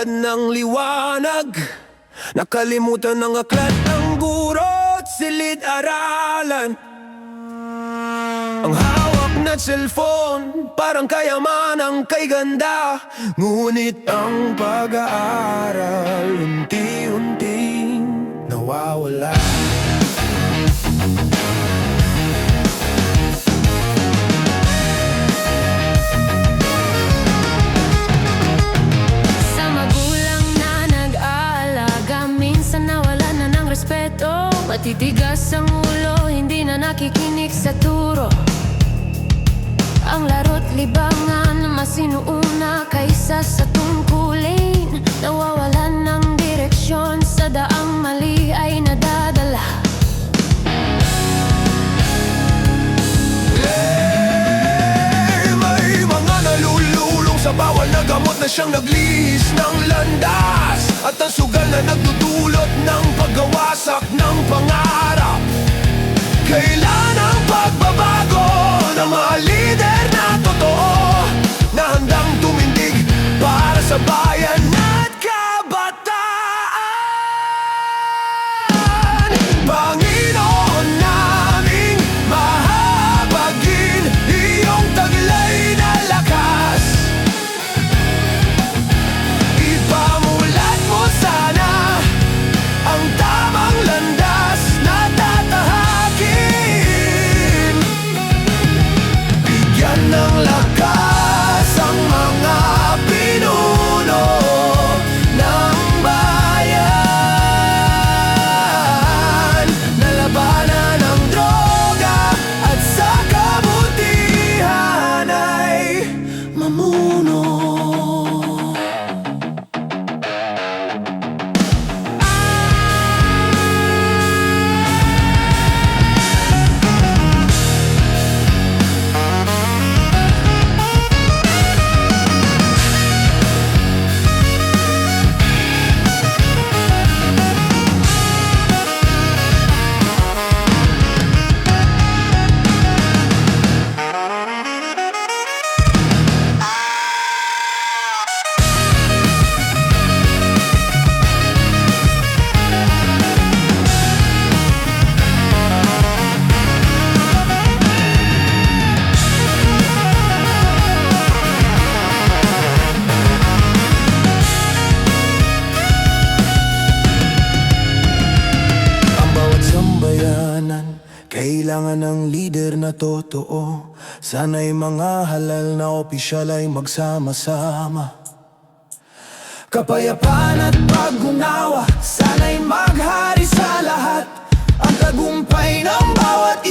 Tamad ng liwanag, nakalimutan ng aklat ng guro at silid-aralan. Ang hawak na cellphone, parang kayamanang kay ganda. Ngunit ang pag-aaral, unti-unting nawawala. Sa magulang na nag-aalaga, minsan nawalan na ng respeto. Matitigas ang ulo, hindi na nakikinig sa turo. Ang laro't libangan, mas inuuna kaysa sa tungkulin. Nawawalan ng direksyon, sa daang mali ay nadadala. May mga nalululong sa bawal na gamot na siyang naglihis ng landas. At ang sugal na nagdudulot ng paggawasak ng pangarap. Kailan ang pagbabago ng mga lider na totoo, na handang tumindig para sa bayan at kabataan? Panginoon naming mahabagin iyong taglay na lakas. Ipamulat mo sana ang tamang landas na tatahakin. Bigyan ng lakas ang mga pinuno ng bayan, na labanan ang droga at sa kabutihan ay mamuno. Kailangan ng lider na totoo. Sana'y mga halal na opisyal ay magsama-sama. Kapayapaan at pag-unawa, sana'y maghari sa lahat. Ang tagumpay ng bawat